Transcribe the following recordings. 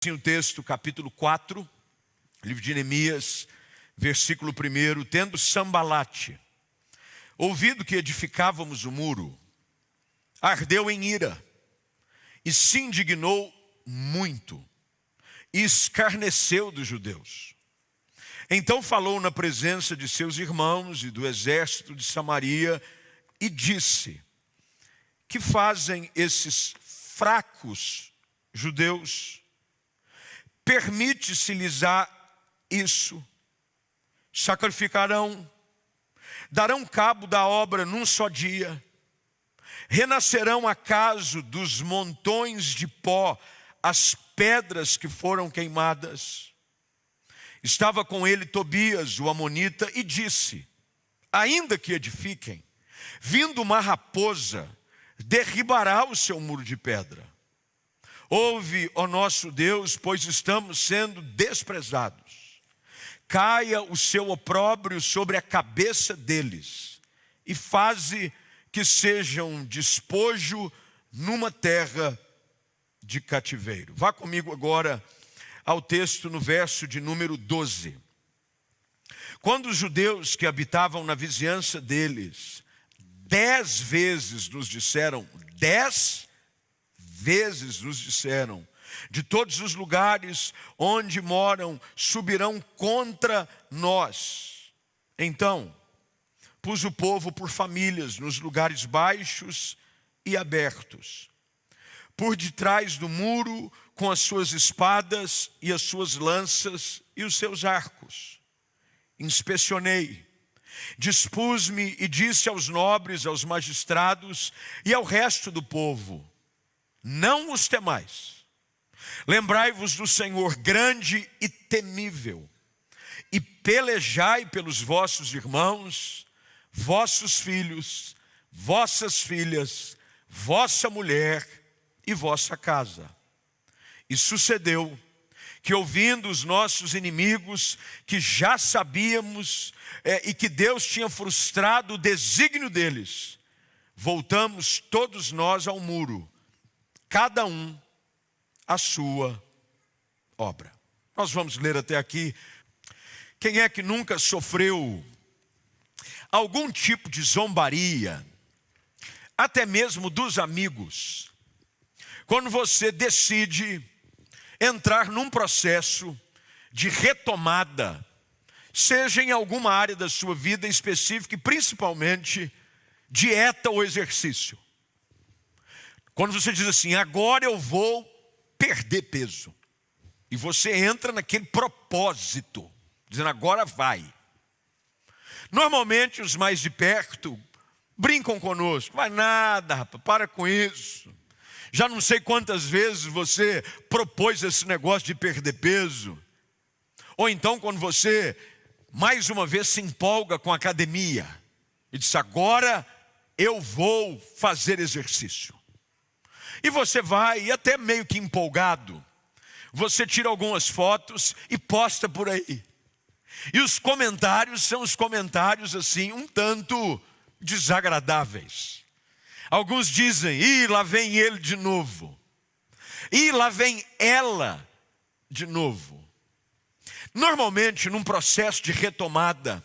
Assim, o texto, capítulo 4, livro de Neemias, versículo 1. Tendo Sambalate ouvido que edificávamos o muro, ardeu em ira e se indignou muito e escarneceu dos judeus. Então falou na presença de seus irmãos e do exército de Samaria e disse: que fazem esses fracos judeus? Permite-se-lhes isso? Sacrificarão, darão cabo da obra num só dia, renascerão acaso dos montões de pó as pedras que foram queimadas? Estava com ele Tobias, o amonita, e disse: ainda que edifiquem, vindo uma raposa, derribará o seu muro de pedra. Ouve, ó nosso Deus, pois estamos sendo desprezados. Caia o seu opróbrio sobre a cabeça deles, e faze que sejam despojo numa terra de cativeiro. Vá comigo agora ao texto no verso de número 12. Quando os judeus que habitavam na vizinhança deles 10 vezes nos disseram, 10 vezes nos disseram, de todos os lugares onde moram subirão contra nós. Então pus o povo por famílias nos lugares baixos e abertos, por detrás do muro, com as suas espadas e as suas lanças e os seus arcos. Inspecionei, dispus-me e disse aos nobres, aos magistrados e ao resto do povo: não os temais. Lembrai-vos do Senhor grande e temível, e pelejai pelos vossos irmãos, vossos filhos, vossas filhas, vossa mulher e vossa casa. E sucedeu que, ouvindo os nossos inimigos, que já sabíamos e que Deus tinha frustrado o desígnio deles, voltamos todos nós ao muro, cada um a sua obra. Nós vamos ler até aqui. Quem é que nunca sofreu algum tipo de zombaria, até mesmo dos amigos, quando você decide entrar num processo de retomada, seja em alguma área da sua vida específica e principalmente dieta ou exercício? Quando você diz assim: agora eu vou perder peso, e você entra naquele propósito, dizendo agora vai. Normalmente os mais de perto brincam conosco: vai nada, rapaz, para com isso. Já não sei quantas vezes você propôs esse negócio de perder peso. Ou então quando você mais uma vez se empolga com a academia e diz: agora eu vou fazer exercício. E você vai, e até meio que empolgado, você tira algumas fotos e posta por aí. E os comentários são os comentários assim, um tanto desagradáveis. Alguns dizem: ih, lá vem ele de novo. Ih, lá vem ela de novo. Normalmente, num processo de retomada,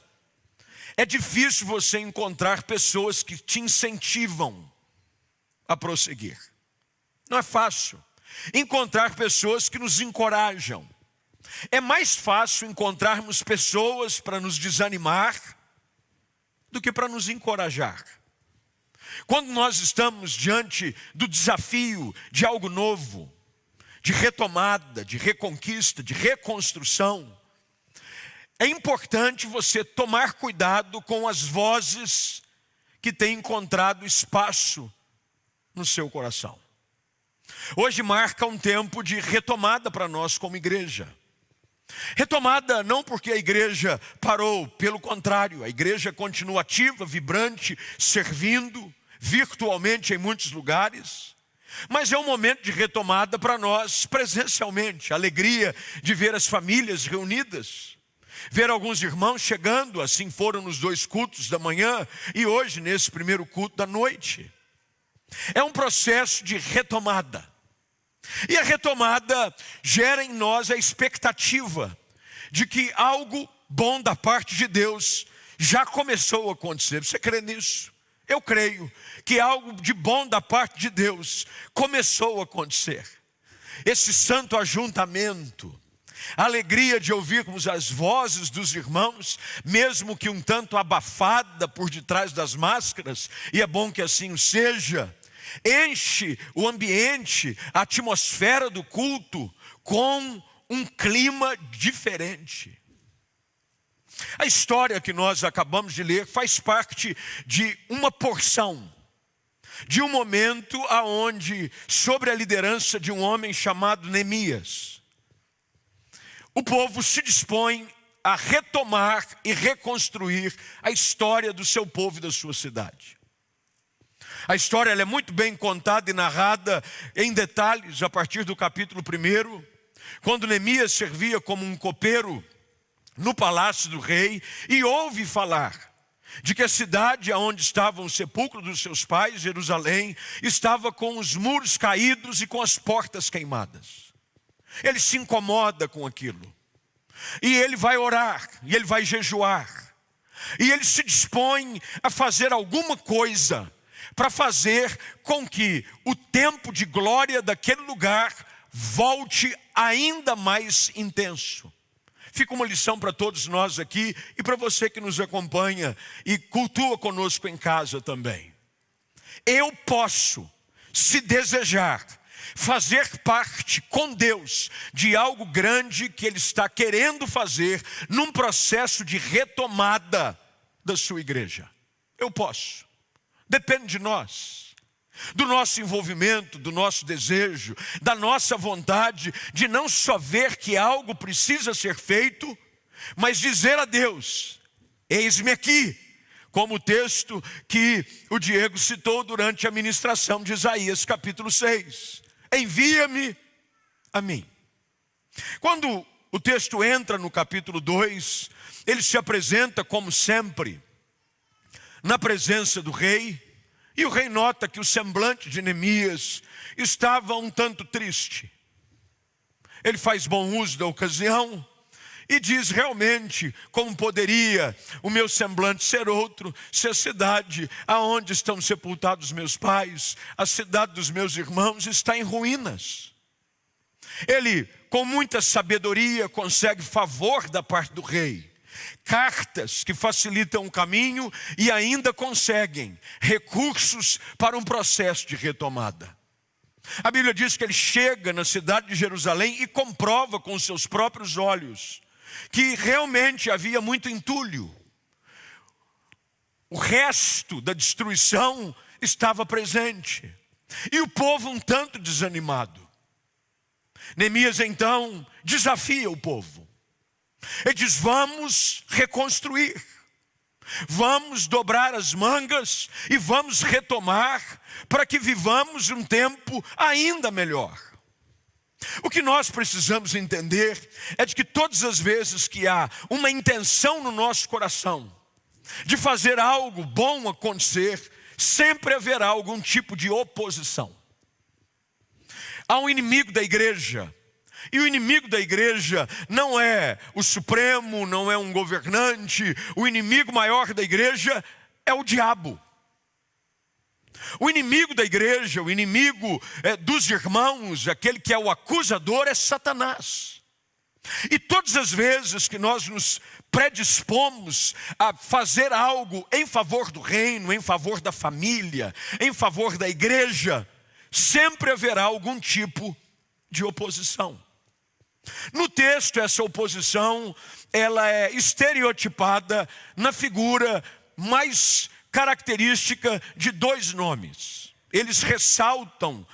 é difícil você encontrar pessoas que te incentivam a prosseguir. Não é fácil encontrar pessoas que nos encorajam. É mais fácil encontrarmos pessoas para nos desanimar do que para nos encorajar. Quando nós estamos diante do desafio de algo novo, de retomada, de reconquista, de reconstrução, é importante você tomar cuidado com as vozes que têm encontrado espaço no seu coração. Hoje marca um tempo de retomada para nós como igreja. Retomada não porque a igreja parou, pelo contrário, a igreja continua ativa, vibrante, servindo virtualmente em muitos lugares. Mas é um momento de retomada para nós presencialmente, a alegria de ver as famílias reunidas, ver alguns irmãos chegando, assim foram nos 2 cultos da manhã e hoje nesse primeiro culto da noite. É um processo de retomada. E a retomada gera em nós a expectativa de que algo bom da parte de Deus já começou a acontecer. Você crê nisso? Eu creio que algo de bom da parte de Deus começou a acontecer. Esse santo ajuntamento, a alegria de ouvirmos as vozes dos irmãos, mesmo que um tanto abafada por detrás das máscaras, e é bom que assim o seja, enche o ambiente, a atmosfera do culto com um clima diferente. A história que nós acabamos de ler faz parte de uma porção, de um momento aonde, sobre a liderança de um homem chamado Neemias, o povo se dispõe a retomar e reconstruir a história do seu povo e da sua cidade. A história ela é muito bem contada e narrada em detalhes a partir do capítulo 1, quando Neemias servia como um copeiro no palácio do rei e ouve falar de que a cidade onde estava o sepulcro dos seus pais, Jerusalém, estava com os muros caídos e com as portas queimadas. Ele se incomoda com aquilo. E ele vai orar, e ele vai jejuar. E ele se dispõe a fazer alguma coisa para fazer com que o tempo de glória daquele lugar volte ainda mais intenso. Fica uma lição para todos nós aqui e para você que nos acompanha e cultua conosco em casa também. Eu posso, se desejar, fazer parte com Deus de algo grande que Ele está querendo fazer num processo de retomada da sua igreja. Eu posso. Depende de nós. Do nosso envolvimento, do nosso desejo, da nossa vontade de não só ver que algo precisa ser feito, mas dizer a Deus: eis-me aqui, como o texto que o Diego citou durante a ministração de Isaías capítulo 6. Envia-me a mim. Quando o texto entra no capítulo 2, ele se apresenta como sempre na presença do rei. E o rei nota que o semblante de Neemias estava um tanto triste. Ele faz bom uso da ocasião e diz: realmente, como poderia o meu semblante ser outro, se a cidade aonde estão sepultados meus pais, a cidade dos meus irmãos, está em ruínas. Ele, com muita sabedoria, consegue favor da parte do rei. Cartas que facilitam o caminho e ainda conseguem recursos para um processo de retomada. A Bíblia diz que ele chega na cidade de Jerusalém e comprova com seus próprios olhos que realmente havia muito entulho. O resto da destruição estava presente e o povo um tanto desanimado. Neemias então desafia o povo. Ele diz: vamos reconstruir, vamos dobrar as mangas e vamos retomar para que vivamos um tempo ainda melhor. O que nós precisamos entender é de que todas as vezes que há uma intenção no nosso coração de fazer algo bom acontecer, sempre haverá algum tipo de oposição. Há um inimigo da igreja. E o inimigo da igreja não é o Supremo, não é um governante. O inimigo maior da igreja é o diabo. O inimigo da igreja, o inimigo dos irmãos, aquele que é o acusador, é Satanás. E todas as vezes que nós nos predispomos a fazer algo em favor do reino, em favor da família, em favor da igreja, sempre haverá algum tipo de oposição. No texto, essa oposição, ela é estereotipada na figura mais característica de dois nomes. Eles ressaltam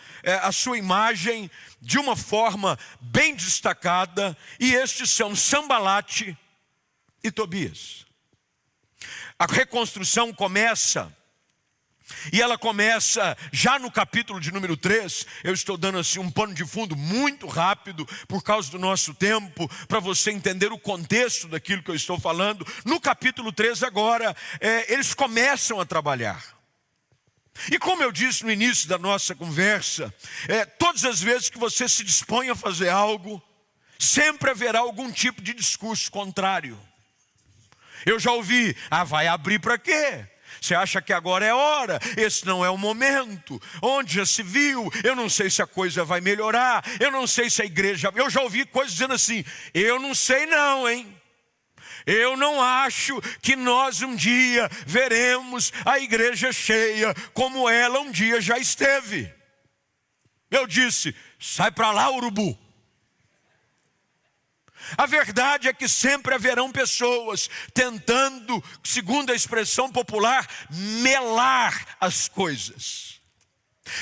a sua imagem de uma forma bem destacada, e estes são Sambalate e Tobias. A reconstrução começa, e ela começa já no capítulo de número 3, eu estou dando assim um pano de fundo muito rápido, por causa do nosso tempo, para você entender o contexto daquilo que eu estou falando. No capítulo 3 agora, eles começam a trabalhar. E como eu disse no início da nossa conversa, todas as vezes que você se dispõe a fazer algo, sempre haverá algum tipo de discurso contrário. Eu já ouvi, vai abrir para quê? Você acha que agora é hora? Esse não é o momento. Onde já se viu? Eu não sei se a coisa vai melhorar. Eu não sei se a igreja... Eu já ouvi coisas dizendo assim, eu não sei não, hein? Eu não acho que nós um dia veremos a igreja cheia como ela um dia já esteve. Eu disse, sai para lá, urubu. A verdade é que sempre haverão pessoas tentando, segundo a expressão popular, melar as coisas.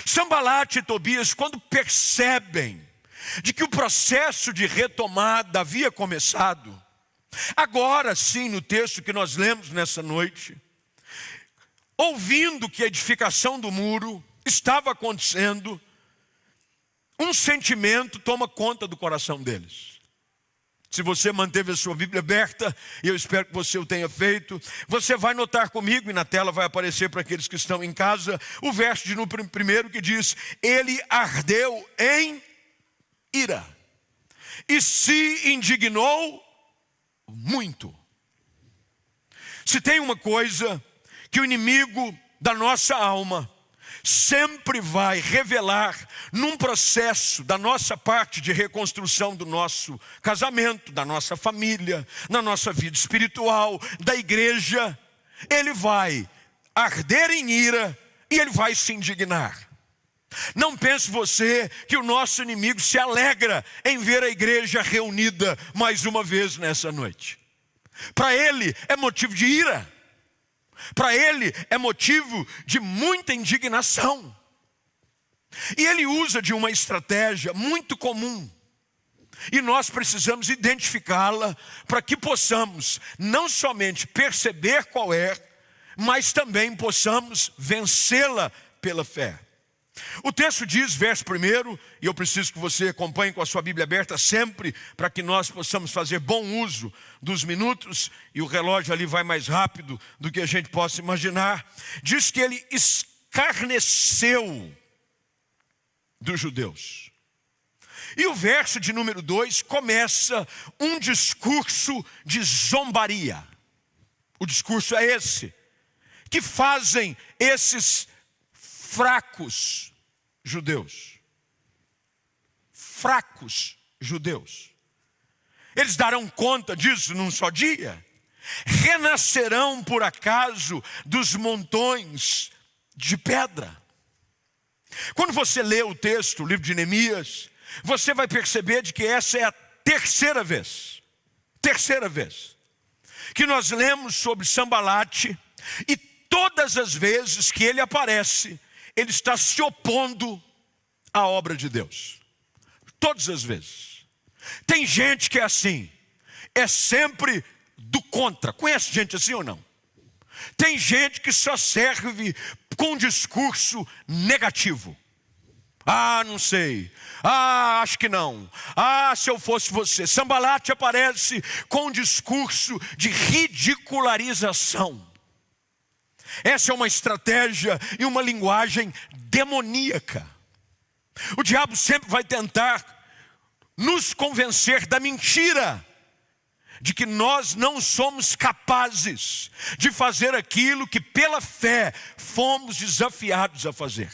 Sanbalat e Tobias, quando percebem de que o processo de retomada havia começado, agora sim, no texto que nós lemos nessa noite, ouvindo que a edificação do muro estava acontecendo, um sentimento toma conta do coração deles. Se você manteve a sua Bíblia aberta, e eu espero que você o tenha feito, você vai notar comigo, e na tela vai aparecer para aqueles que estão em casa, o verso de número 1 que diz, ele ardeu em ira, e se indignou muito. Se tem uma coisa que o inimigo da nossa alma sempre vai revelar num processo da nossa parte de reconstrução do nosso casamento, da nossa família, na nossa vida espiritual, da igreja, ele vai arder em ira e ele vai se indignar. Não pense você que o nosso inimigo se alegra em ver a igreja reunida mais uma vez nessa noite. Para ele é motivo de ira. Para ele é motivo de muita indignação. E ele usa de uma estratégia muito comum. E nós precisamos identificá-la para que possamos não somente perceber qual é, mas também possamos vencê-la pela fé. O texto diz, verso 1, e eu preciso que você acompanhe com a sua Bíblia aberta sempre, para que nós possamos fazer bom uso dos minutos, e o relógio ali vai mais rápido do que a gente possa imaginar. Diz que ele escarneceu dos judeus. E o verso de número 2 começa um discurso de zombaria. O discurso é esse, que fazem esses fracos judeus. Fracos judeus. Eles darão conta disso num só dia? Renascerão por acaso dos montões de pedra? Quando você lê o texto, o livro de Neemias, você vai perceber de que essa é a terceira vez que nós lemos sobre Sanbalat, e todas as vezes que ele aparece, ele está se opondo à obra de Deus. Todas as vezes. Tem gente que é assim, é sempre do contra. Conhece gente assim ou não? Tem gente que só serve com discurso negativo. Não sei. Acho que não. Se eu fosse você. Sanbalat aparece com um discurso de ridicularização. Essa é uma estratégia e uma linguagem demoníaca. O diabo sempre vai tentar nos convencer da mentira, de que nós não somos capazes de fazer aquilo que pela fé fomos desafiados a fazer.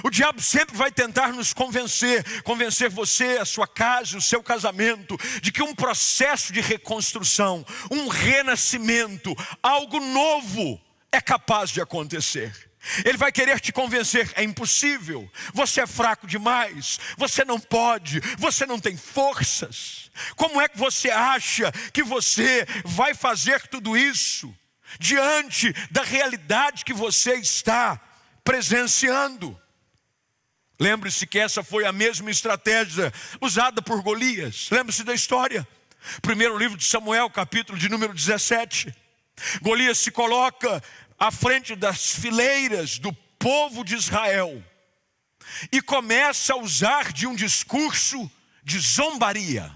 O diabo sempre vai tentar nos convencer você, a sua casa, o seu casamento, de que um processo de reconstrução, um renascimento, algo novo é capaz de acontecer. Ele vai querer te convencer, é impossível, você é fraco demais, você não pode, você não tem forças. Como é que você acha que você vai fazer tudo isso diante da realidade que você está presenciando? Lembre-se que essa foi a mesma estratégia usada por Golias. Lembre-se da história. Primeiro livro de Samuel, capítulo de número 17. Golias se coloca à frente das fileiras do povo de Israel e começa a usar de um discurso de zombaria.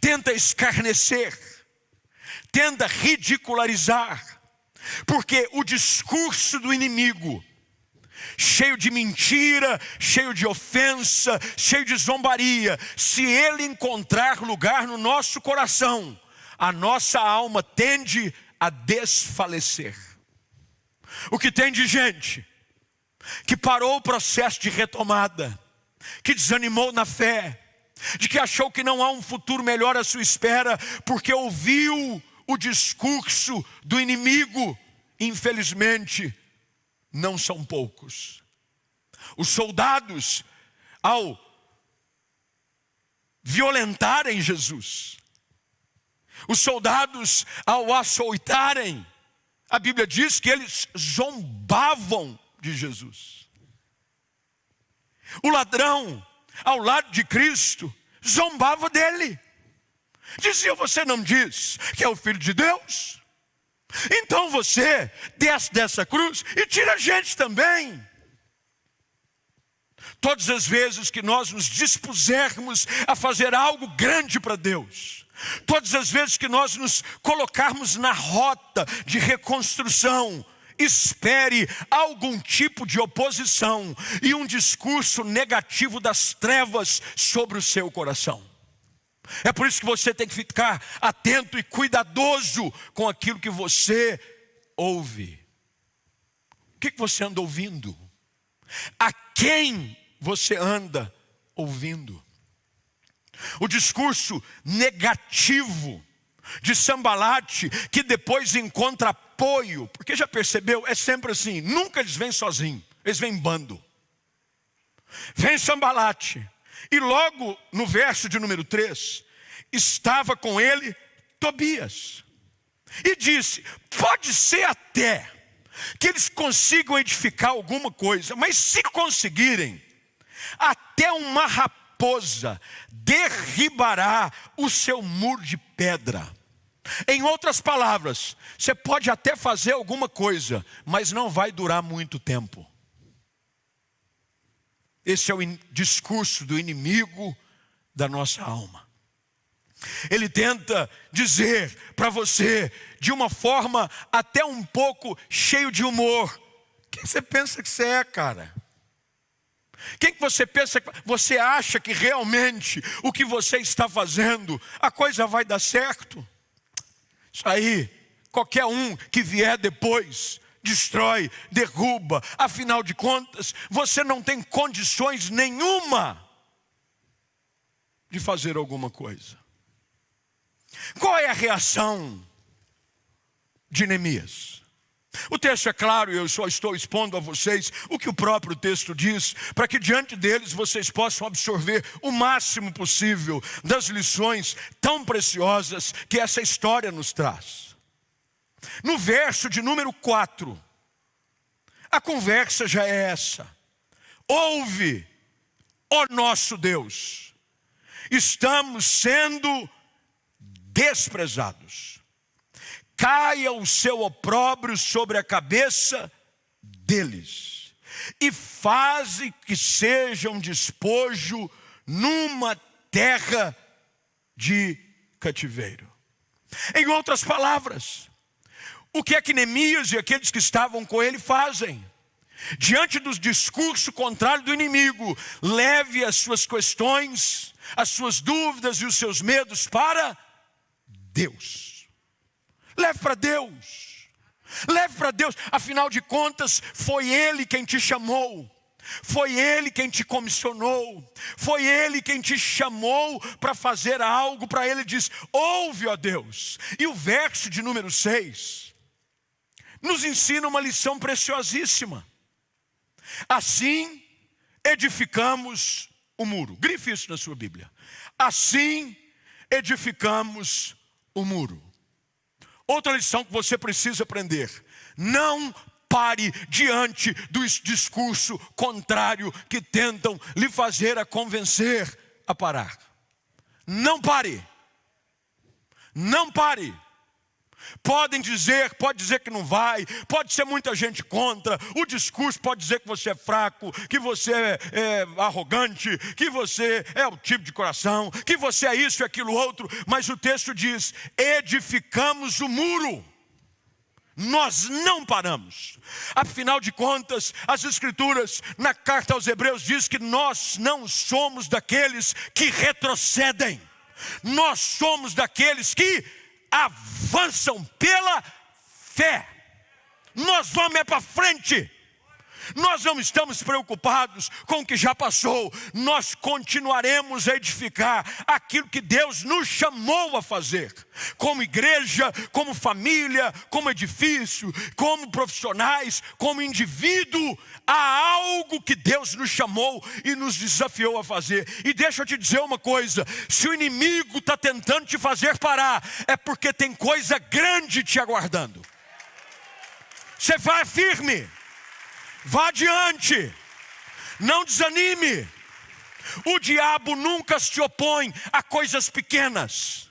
Tenta escarnecer, tenta ridicularizar, Porque o discurso do inimigo, cheio de mentira, cheio de ofensa, cheio de zombaria, se ele encontrar lugar no nosso coração, a nossa alma tende a desfalecer. O que tem de gente que parou o processo de retomada, que desanimou na fé, de que achou que não há um futuro melhor à sua espera, porque ouviu o discurso do inimigo, infelizmente, não são poucos. Os soldados, ao violentarem Jesus, os soldados, ao açoitarem, a Bíblia diz que eles zombavam de Jesus. O ladrão, ao lado de Cristo, zombava dele. Dizia: você não diz que é o Filho de Deus? Então você desce dessa cruz e tira a gente também. Todas as vezes que nós nos dispusermos a fazer algo grande para Deus, todas as vezes que nós nos colocarmos na rota de reconstrução, espere algum tipo de oposição e um discurso negativo das trevas sobre o seu coração. É por isso que você tem que ficar atento e cuidadoso com aquilo que você ouve. O que você anda ouvindo? A quem você anda ouvindo? O discurso negativo de Sambalate, que depois encontra apoio, porque já percebeu, é sempre assim, nunca eles vêm sozinhos, eles vêm em bando. Vem Sambalate, e logo no verso de número 3, estava com ele Tobias, e disse: pode ser até que eles consigam edificar alguma coisa, mas se conseguirem, até uma raposa derribará o seu muro de pedra. Em outras palavras, você pode até fazer alguma coisa, mas não vai durar muito tempo. Esse é o discurso do inimigo da nossa alma. Ele tenta dizer para você, de uma forma até um pouco cheio de humor: quem você pensa que você é, cara? Quem que você pensa que você acha que realmente o que você está fazendo, a coisa vai dar certo? Isso aí, qualquer um que vier depois, destrói, derruba. Afinal de contas, você não tem condições nenhuma de fazer alguma coisa. Qual é a reação de Neemias? O texto é claro, e eu só estou expondo a vocês o que o próprio texto diz, para que diante deles vocês possam absorver o máximo possível das lições tão preciosas que essa história nos traz. No verso de número 4, a conversa já é essa: ouve, ó nosso Deus, estamos sendo desprezados. Caia o seu opróbrio sobre a cabeça deles, e faze que seja um despojo numa terra de cativeiro. Em outras palavras, o que é que Neemias e aqueles que estavam com ele fazem? Diante do discurso contrário do inimigo, leve as suas questões, as suas dúvidas e os seus medos para Deus. Leve para Deus. Leve para Deus. Afinal de contas, foi Ele quem te chamou. Foi Ele quem te comissionou. Foi Ele quem te chamou para fazer algo. Para Ele diz: ouve, ó Deus. E o verso de número 6 nos ensina uma lição preciosíssima. Assim edificamos o muro. Grife isso na sua Bíblia. Assim edificamos o muro. Outra lição que você precisa aprender: não pare diante do discurso contrário que tentam lhe fazer a convencer a parar. Não pare. Não pare. Pode dizer que não vai, pode ser muita gente contra, o discurso pode dizer que você é fraco, que você é arrogante, que você é o tipo de coração, que você é isso e aquilo outro, mas o texto diz: edificamos o muro. Nós não paramos. Afinal de contas, as Escrituras, na carta aos Hebreus, diz que nós não somos daqueles que retrocedem. Nós somos daqueles que avançam pela fé. Nós vamos para frente. Nós não estamos preocupados com o que já passou. Nós continuaremos a edificar aquilo que Deus nos chamou a fazer. Como igreja, como família, como edifício, como profissionais, como indivíduo. Há algo que Deus nos chamou e nos desafiou a fazer. E deixa eu te dizer uma coisa. Se o inimigo está tentando te fazer parar, é porque tem coisa grande te aguardando. Você vai firme. Vá adiante, não desanime. O diabo nunca se opõe a coisas pequenas.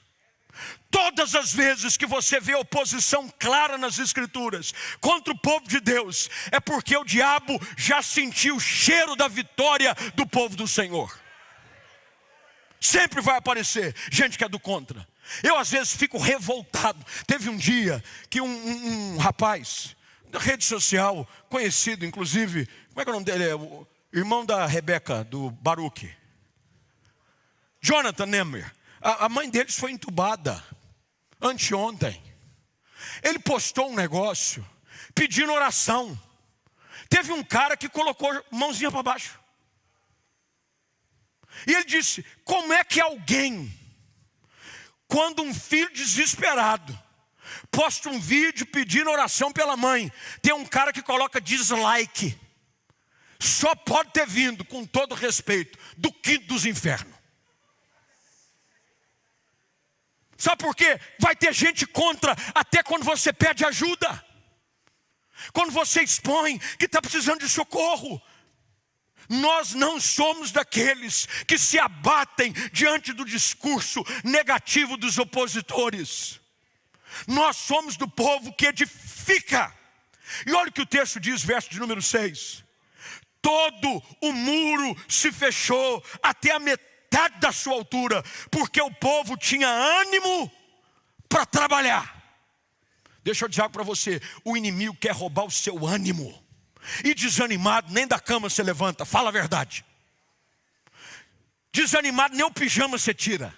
Todas as vezes que você vê oposição clara nas Escrituras contra o povo de Deus, é porque o diabo já sentiu o cheiro da vitória do povo do Senhor. Sempre vai aparecer gente que é do contra. Eu às vezes fico revoltado. Teve um dia que um rapaz da rede social, conhecido inclusive, como é que é o nome dele? É o irmão da Rebeca, do Baruch, Jonathan Nemer. A mãe deles foi entubada anteontem. Ele postou um negócio pedindo oração. Teve um cara que colocou mãozinha para baixo. E ele disse: como é que alguém, quando um filho desesperado posta um vídeo pedindo oração pela mãe, tem um cara que coloca dislike? Só pode ter vindo, com todo respeito, do quinto dos infernos. Sabe por quê? Vai ter gente contra até quando você pede ajuda, quando você expõe que está precisando de socorro. Nós não somos daqueles que se abatem diante do discurso negativo dos opositores. Nós somos do povo que edifica. E olha o que o texto diz, verso de número 6. Todo o muro se fechou até a metade da sua altura, porque o povo tinha ânimo para trabalhar. Deixa eu dizer algo para você. O inimigo quer roubar o seu ânimo. E desanimado, nem da cama você levanta. Fala a verdade. Desanimado, nem o pijama você tira.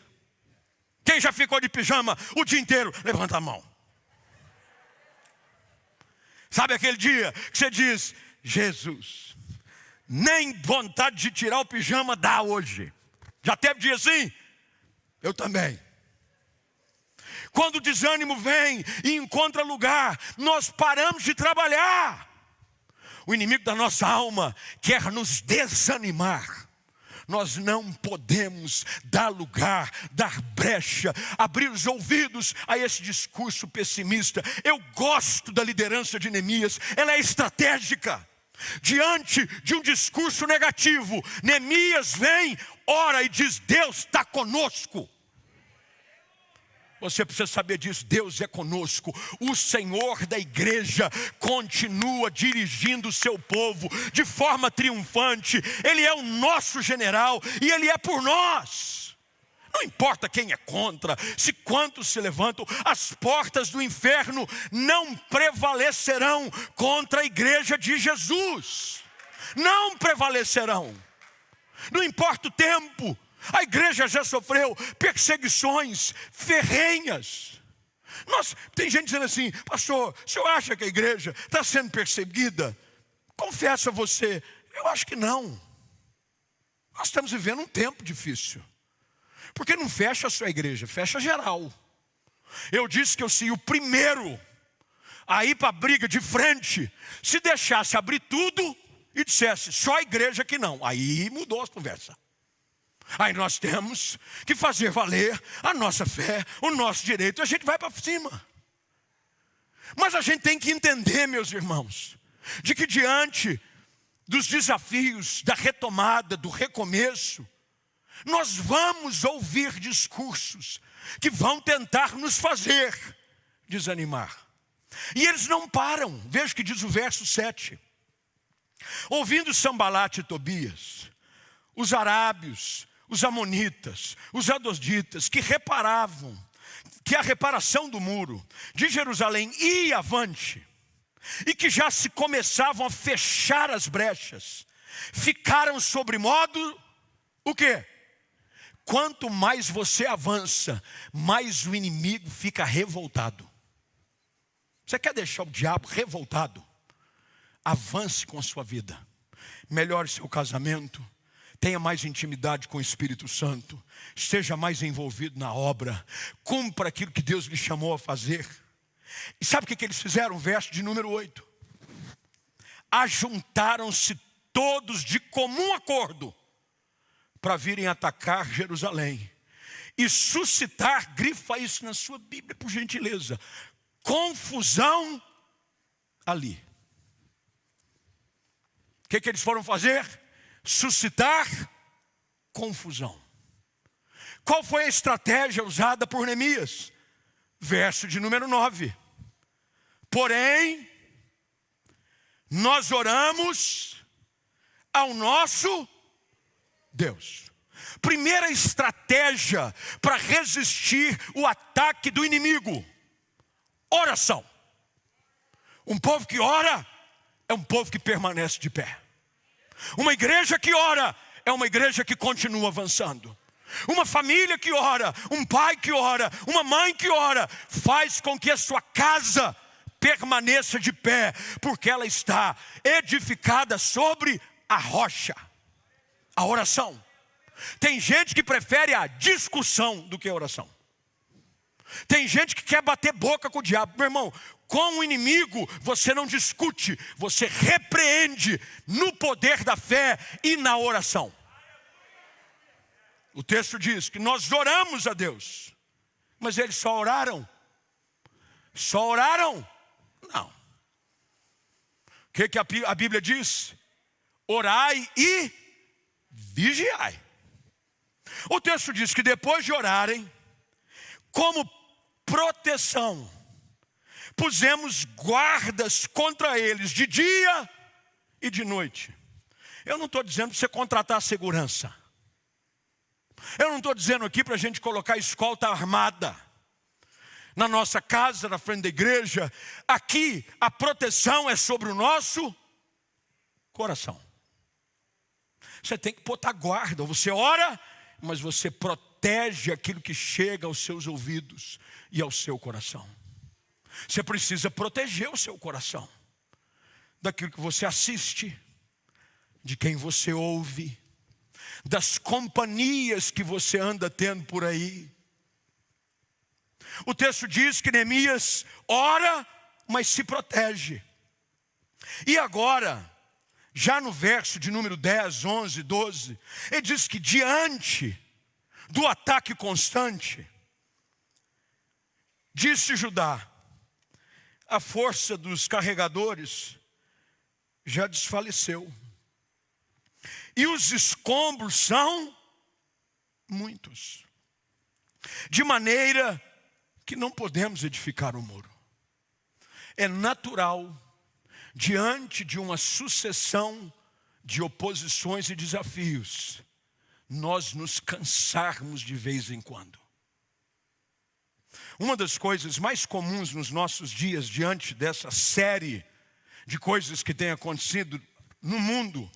Quem já ficou de pijama o dia inteiro? Levanta a mão. Sabe aquele dia que você diz: Jesus, nem vontade de tirar o pijama dá hoje. Já teve dia assim? Eu também. Quando o desânimo vem e encontra lugar, nós paramos de trabalhar. O inimigo da nossa alma quer nos desanimar. Nós não podemos dar lugar, dar brecha, abrir os ouvidos a esse discurso pessimista. Eu gosto da liderança de Neemias, ela é estratégica. Diante de um discurso negativo, Neemias vem, ora e diz: Deus está conosco. Você precisa saber disso, Deus é conosco. O Senhor da igreja continua dirigindo o seu povo de forma triunfante. Ele é o nosso general e Ele é por nós. Não importa quem é contra, se quantos se levantam, as portas do inferno não prevalecerão contra a igreja de Jesus. Não prevalecerão. Não importa o tempo. A igreja já sofreu perseguições ferrenhas. Tem gente dizendo assim: pastor, o senhor acha que a igreja está sendo perseguida? Confesso a você, eu acho que não. Nós estamos vivendo um tempo difícil. Porque não fecha a sua igreja, fecha geral. Eu disse que eu seria o primeiro a ir para a briga de frente se deixasse abrir tudo e dissesse só a igreja que não. Aí mudou as conversas. Aí nós temos que fazer valer a nossa fé, o nosso direito. A gente vai para cima. Mas a gente tem que entender, meus irmãos, de que diante dos desafios da retomada, do recomeço, nós vamos ouvir discursos que vão tentar nos fazer desanimar. E eles não param. Veja o que diz o verso 7. Ouvindo Sambalate e Tobias, os arábios, os amonitas, os adonitas, que reparavam que a reparação do muro de Jerusalém ia avante, e que já se começavam a fechar as brechas, ficaram sobre modo, o quê? Quanto mais você avança, mais o inimigo fica revoltado. Você quer deixar o diabo revoltado? Avance com a sua vida. Melhore seu casamento. Tenha mais intimidade com o Espírito Santo. Esteja mais envolvido na obra. Cumpra aquilo que Deus lhe chamou a fazer. E sabe o que eles fizeram? Verso de número 8. Ajuntaram-se todos de comum acordo para virem atacar Jerusalém e suscitar, grifa isso na sua Bíblia por gentileza, confusão ali. O que eles foram fazer? Suscitar confusão. Qual foi a estratégia usada por Neemias? Verso de número 9. Porém, nós oramos ao nosso Deus. Primeira estratégia para resistir o ataque do inimigo: oração. Um povo que ora é um povo que permanece de pé. Uma igreja que ora é uma igreja que continua avançando. Uma família que ora, um pai que ora, uma mãe que ora, faz com que a sua casa permaneça de pé, porque ela está edificada sobre a rocha, a oração. Tem gente que prefere a discussão do que a oração. Tem gente que quer bater boca com o diabo. Meu irmão, com o inimigo você não discute, você repreende no poder da fé e na oração. O texto diz que nós oramos a Deus, mas eles só oraram? Só oraram? Não. O que a Bíblia diz? Orai e vigiai. O texto diz que depois de orarem, como proteção, pusemos guardas contra eles de dia e de noite. Eu não estou dizendo para você contratar segurança. Eu não estou dizendo aqui para a gente colocar escolta armada na nossa casa, na frente da igreja. Aqui a proteção é sobre o nosso coração. Você tem que botar guarda. Você ora, mas você protege aquilo que chega aos seus ouvidos e ao seu coração. Você precisa proteger o seu coração daquilo que você assiste, de quem você ouve, das companhias que você anda tendo por aí. O texto diz que Neemias ora, mas se protege. E agora, já no verso de número 10, 11, 12, ele diz que diante do ataque constante, disse Judá, a força dos carregadores já desfaleceu. E os escombros são muitos. De maneira que não podemos edificar o muro. É natural, diante de uma sucessão de oposições e desafios, nós nos cansarmos de vez em quando. Uma das coisas mais comuns nos nossos dias, diante dessa série de coisas que tem acontecido no mundo,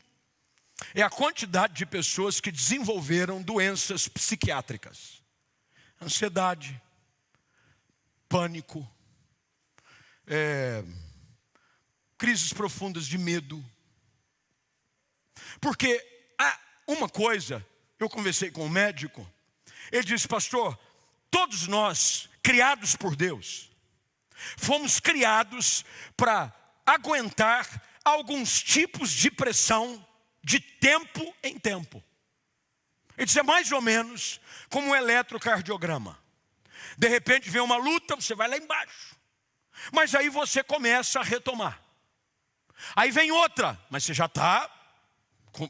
é a quantidade de pessoas que desenvolveram doenças psiquiátricas. Ansiedade, pânico, crises profundas de medo. Porque há uma coisa, eu conversei com um médico, ele disse, pastor, todos nós, criados por Deus, fomos criados para aguentar alguns tipos de pressão de tempo em tempo. Ele diz, é mais ou menos como um eletrocardiograma. De repente vem uma luta, você vai lá embaixo. Mas aí você começa a retomar. Aí vem outra, mas você já está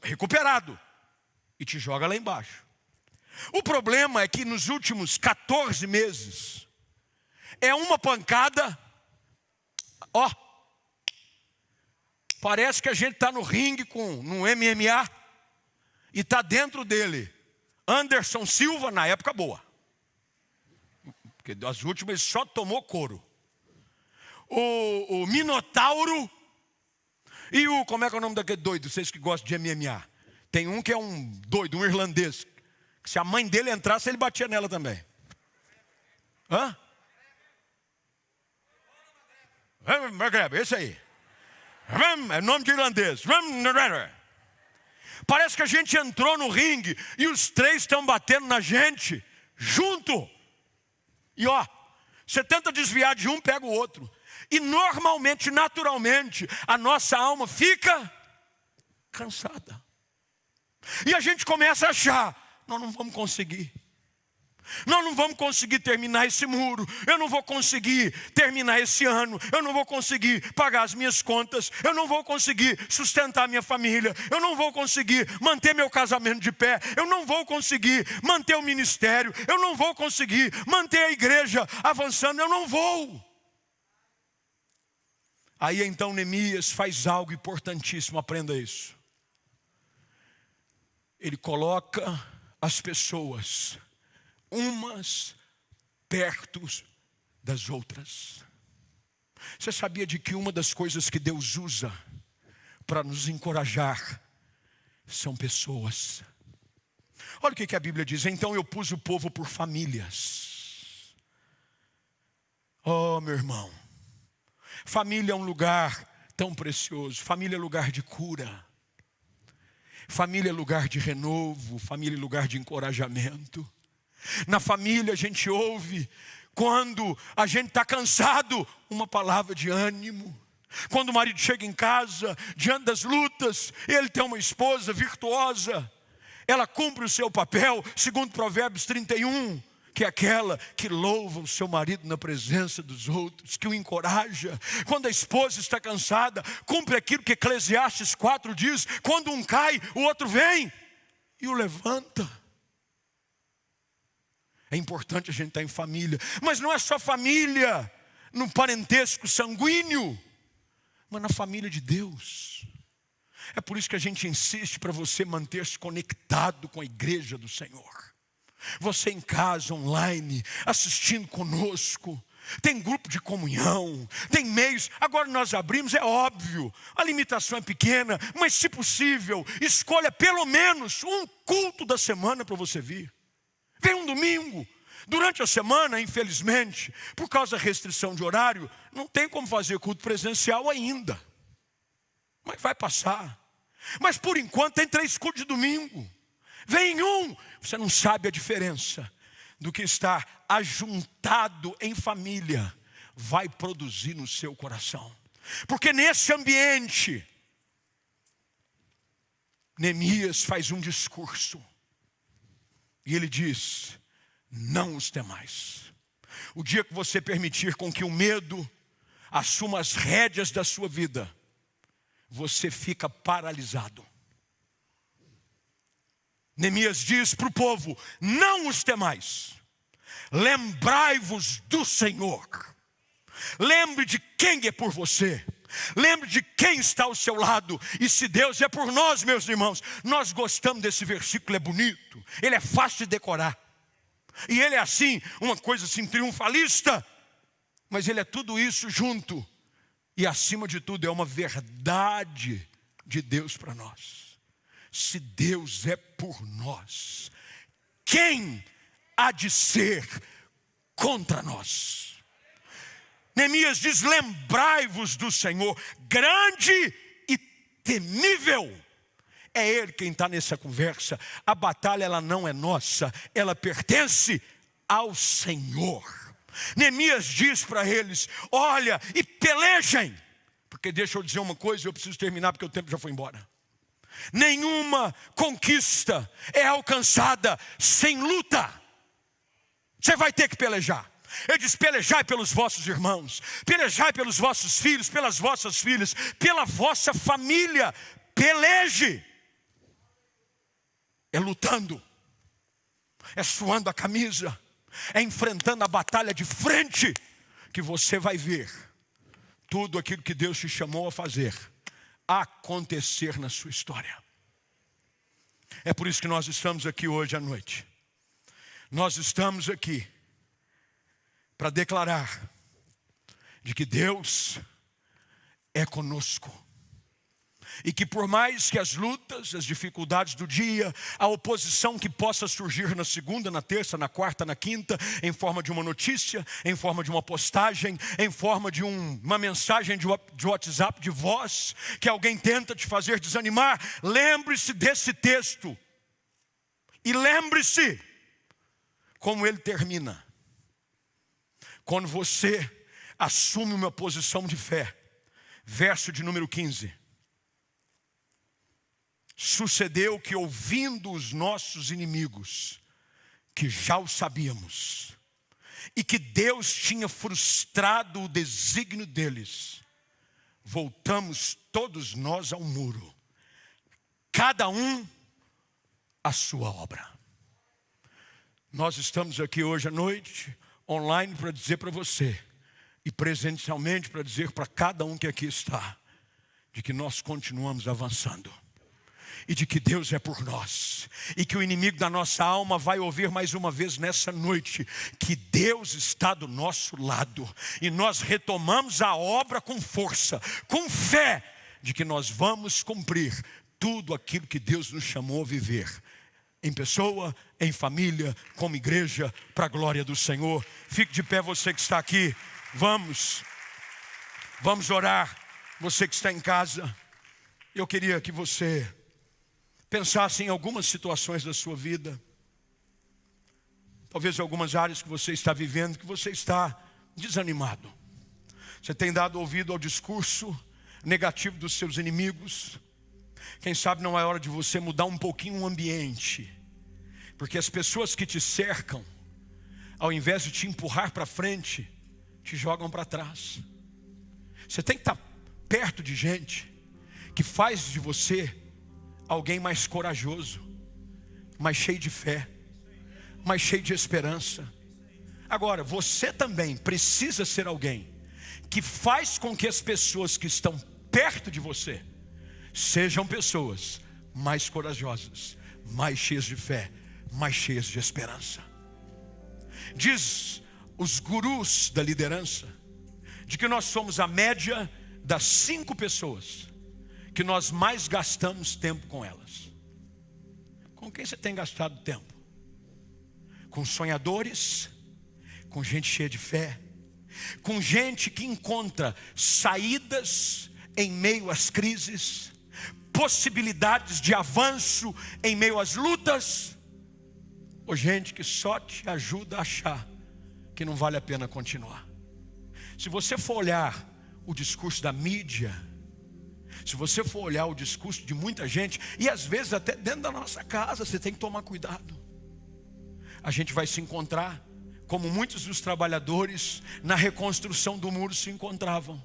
recuperado. E te joga lá embaixo. O problema é que nos últimos 14 meses, é uma pancada, parece que a gente está no ringue no MMA e está dentro dele Anderson Silva na época boa. porque das últimas ele só tomou couro. O Minotauro e o, como é que é o nome daquele doido, vocês que gostam de MMA? Tem um que é um doido, um irlandês, que se a mãe dele entrasse, ele batia nela também. Hã? McGregor, esse aí. É nome de irlandês. Parece que a gente entrou no ringue e os três estão batendo na gente junto. E ó, você tenta desviar de um, pega o outro. E normalmente, naturalmente, a nossa alma fica cansada. E a gente começa a achar, nós não vamos conseguir. Nós não vamos conseguir terminar esse muro. Eu não vou conseguir terminar esse ano. Eu não vou conseguir pagar as minhas contas. Eu não vou conseguir sustentar minha família. Eu não vou conseguir manter meu casamento de pé. Eu não vou conseguir manter o ministério. Eu não vou conseguir manter a igreja avançando. Eu não vou. Aí então Neemias faz algo importantíssimo. Aprenda isso. Ele coloca as pessoas umas perto das outras. Você sabia de que uma das coisas que Deus usa para nos encorajar são pessoas? Olha o que a Bíblia diz. Então eu pus o povo por famílias. Oh, meu irmão, família é um lugar tão precioso. Família é lugar de cura. Família é lugar de renovo. Família é lugar de encorajamento. Na família a gente ouve, quando a gente está cansado, uma palavra de ânimo. Quando o marido chega em casa, diante das lutas, ele tem uma esposa virtuosa. Ela cumpre o seu papel, segundo Provérbios 31, que é aquela que louva o seu marido na presença dos outros, que o encoraja. Quando a esposa está cansada, cumpre aquilo que Eclesiastes 4 diz: quando um cai, o outro vem e o levanta. É importante a gente estar em família, mas não é só família no parentesco sanguíneo, mas na família de Deus. É por isso que a gente insiste para você manter-se conectado com a igreja do Senhor. Você em casa, online, assistindo conosco. Tem grupo de comunhão, tem meios. Agora nós abrimos, é óbvio, a limitação é pequena, mas se possível, escolha pelo menos um culto da semana para você vir. Vem um domingo. Durante a semana, infelizmente, por causa da restrição de horário, não tem como fazer culto presencial ainda. Mas vai passar. Mas por enquanto tem 3 cultos de domingo. Vem um. Você não sabe a diferença do que estar ajuntado em família vai produzir no seu coração. Porque nesse ambiente, Neemias faz um discurso. E ele diz: não os temais. O dia que você permitir com que o medo assuma as rédeas da sua vida, você fica paralisado. Neemias diz para o povo: não os temais. Lembrai-vos do Senhor. Lembre de quem é por você. Lembre de quem está ao seu lado. E se Deus é por nós, meus irmãos, nós gostamos desse versículo, é bonito. Ele é fácil de decorar. E ele é assim, uma coisa assim triunfalista. Mas ele é tudo isso junto. E acima de tudo é uma verdade de Deus para nós. Se Deus é por nós, quem há de ser contra nós? Neemias diz: lembrai-vos do Senhor, grande e temível. É Ele quem está nessa conversa. A batalha ela não é nossa, ela pertence ao Senhor. Neemias diz para eles: olha e pelejem. Porque deixa eu dizer uma coisa, eu preciso terminar porque o tempo já foi embora. Nenhuma conquista é alcançada sem luta. Você vai ter que pelejar. Ele diz: pelejai pelos vossos irmãos, pelejai pelos vossos filhos, pelas vossas filhas, pela vossa família. Peleje. É lutando, é suando a camisa, é enfrentando a batalha de frente, que você vai ver tudo aquilo que Deus te chamou a fazer acontecer na sua história. É por isso que nós estamos aqui hoje à noite. Nós estamos aqui para declarar de que Deus é conosco. E que por mais que as lutas, as dificuldades do dia, a oposição que possa surgir na segunda, na terça, na quarta, na quinta, em forma de uma notícia, em forma de uma postagem, em forma de uma mensagem de WhatsApp, de voz, que alguém tenta te fazer desanimar, lembre-se desse texto. E lembre-se como ele termina. Quando você assume uma posição de fé. Verso de número 15. Sucedeu que, ouvindo os nossos inimigos, que já o sabíamos, e que Deus tinha frustrado o desígnio deles, voltamos todos nós ao muro, cada um à sua obra. Nós estamos aqui hoje à noite, online, para dizer para você, e presencialmente para dizer para cada um que aqui está, de que nós continuamos avançando. E de que Deus é por nós. E que o inimigo da nossa alma vai ouvir mais uma vez nessa noite. Que Deus está do nosso lado. E nós retomamos a obra com força, com fé, de que nós vamos cumprir tudo aquilo que Deus nos chamou a viver. Em pessoa, em família, como igreja, para a glória do Senhor. Fique de pé você que está aqui. Vamos orar. Você que está em casa. Eu queria que você pensasse em algumas situações da sua vida. Talvez algumas áreas que você está vivendo, que você está desanimado. Você tem dado ouvido ao discurso negativo dos seus inimigos. Quem sabe não é hora de você mudar um pouquinho o ambiente. Porque as pessoas que te cercam, ao invés de te empurrar para frente, te jogam para trás. Você tem que estar perto de gente que faz de você alguém mais corajoso, mais cheio de fé, mais cheio de esperança. Agora, você também precisa ser alguém que faz com que as pessoas que estão perto de você sejam pessoas mais corajosas, mais cheias de fé, mais cheias de esperança. Diz os gurus da liderança de que nós somos a média das 5 pessoas que nós mais gastamos tempo com elas. Com quem você tem gastado tempo? Com sonhadores, com gente cheia de fé, com gente que encontra saídas em meio às crises, possibilidades de avanço em meio às lutas, ou gente que só te ajuda a achar que não vale a pena continuar. Se você for olhar o discurso da mídia, se você for olhar o discurso de muita gente, e às vezes até dentro da nossa casa, você tem que tomar cuidado. A gente vai se encontrar como muitos dos trabalhadores na reconstrução do muro se encontravam,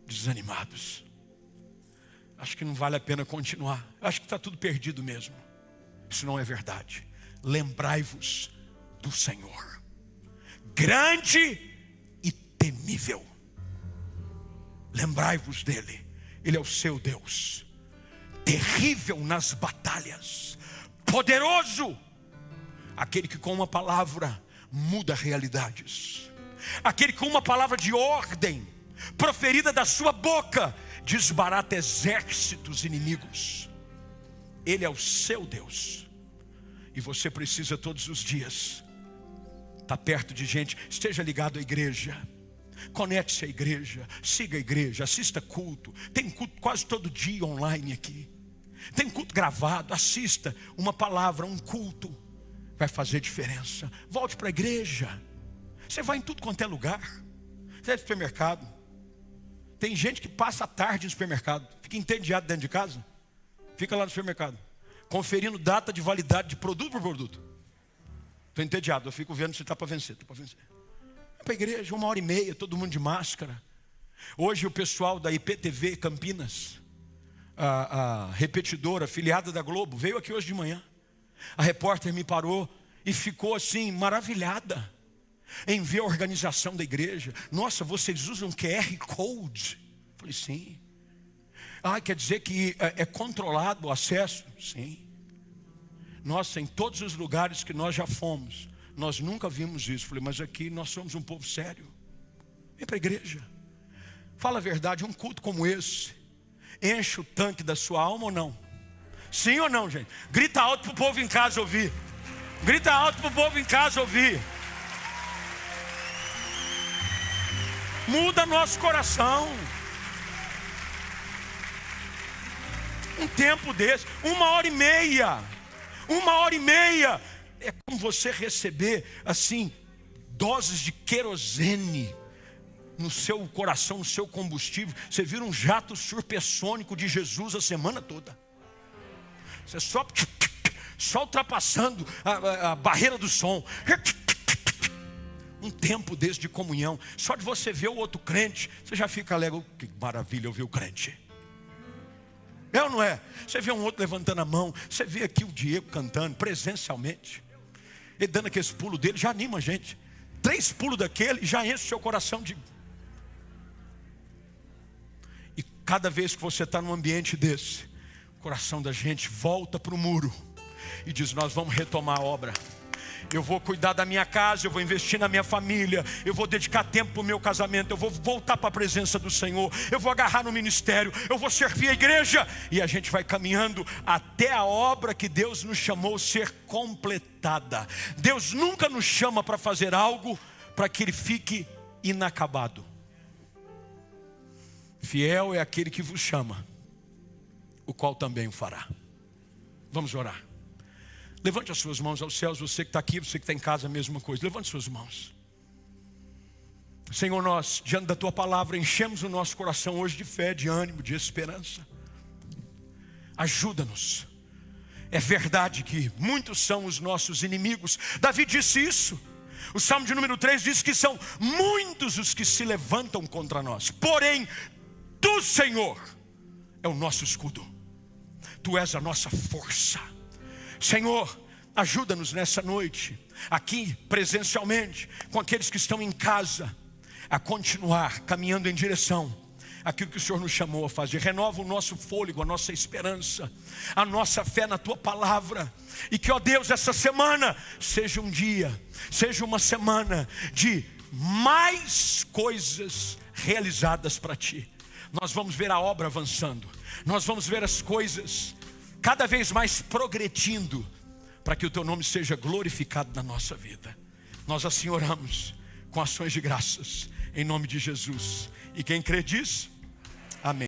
desanimados. Acho que não vale a pena continuar. Acho que está tudo perdido mesmo. Isso não é verdade. Lembrai-vos do Senhor, grande e temível. Lembrai-vos dele. Ele é o seu Deus, terrível nas batalhas, poderoso, aquele que com uma palavra muda realidades, aquele que com uma palavra de ordem proferida da sua boca desbarata exércitos inimigos. Ele é o seu Deus, e você precisa todos os dias estar perto de gente. Esteja ligado à igreja, conecte-se à igreja, siga a igreja, assista culto. Tem culto quase todo dia online aqui. Tem culto gravado, assista uma palavra, um culto. Vai fazer diferença. Volte para a igreja. Você vai em tudo quanto é lugar. Você é de supermercado. Tem gente que passa a tarde no supermercado, fica entediado dentro de casa, fica lá no supermercado, conferindo data de validade de produto por produto. Estou entediado, eu fico vendo se está para vencer. É para a igreja, 1h30, todo mundo de máscara. Hoje o pessoal da IPTV Campinas, a repetidora, afiliada da Globo, veio aqui hoje de manhã. A repórter me parou e ficou assim, maravilhada em ver a organização da igreja. Nossa, vocês usam QR Code? Falei, sim. Quer dizer que é controlado o acesso? Sim. Nossa, em todos os lugares que nós já fomos, Nós nunca vimos isso. Falei, mas aqui nós somos um povo sério. Vem para a igreja. Fala a verdade, um culto como esse enche o tanque da sua alma ou não? Sim ou não, gente? Grita alto para o povo em casa ouvir. Grita alto para o povo em casa ouvir. Muda nosso coração. Um tempo desse, 1h30. 1h30 é como você receber assim doses de querosene no seu coração, no seu combustível. Você vira um jato supersônico de Jesus a semana toda. Você só ultrapassando a barreira do som. Um tempo desse de comunhão. Só de você ver o outro crente, você já fica alegre. Que maravilha eu ver o crente. É ou não é? Você vê um outro levantando a mão. Você vê aqui o Diego cantando presencialmente. Ele dando aqueles pulos dele, já anima a gente. 3 pulos daquele já enche o seu coração de... E cada vez que você está num ambiente desse, o coração da gente volta para o muro e diz, nós vamos retomar a obra. Eu vou cuidar da minha casa, eu vou investir na minha família, eu vou dedicar tempo para o meu casamento, eu vou voltar para a presença do Senhor, eu vou agarrar no ministério, eu vou servir a igreja. E a gente vai caminhando até a obra que Deus nos chamou ser completada. Deus nunca nos chama para fazer algo para que ele fique inacabado. Fiel é aquele que vos chama, o qual também o fará. Vamos orar. Levante as suas mãos aos céus, você que está aqui, você que está em casa, a mesma coisa. Levante suas mãos. Senhor, nós, diante da Tua palavra, enchemos o nosso coração hoje de fé, de ânimo, de esperança. Ajuda-nos. É verdade que muitos são os nossos inimigos. Davi disse isso. O Salmo de número 3 diz que são muitos os que se levantam contra nós. Porém, Tu, Senhor, é o nosso escudo. Tu és a nossa força. Senhor, ajuda-nos nessa noite, aqui presencialmente, com aqueles que estão em casa, a continuar caminhando em direção àquilo que o Senhor nos chamou a fazer. Renova o nosso fôlego, a nossa esperança, a nossa fé na Tua palavra. E que, ó Deus, essa semana seja um dia, seja uma semana de mais coisas realizadas para Ti. Nós vamos ver a obra avançando, nós vamos ver as coisas cada vez mais progredindo, para que o Teu nome seja glorificado na nossa vida. Nós assim oramos, com ações de graças, em nome de Jesus. E quem crê diz, amém.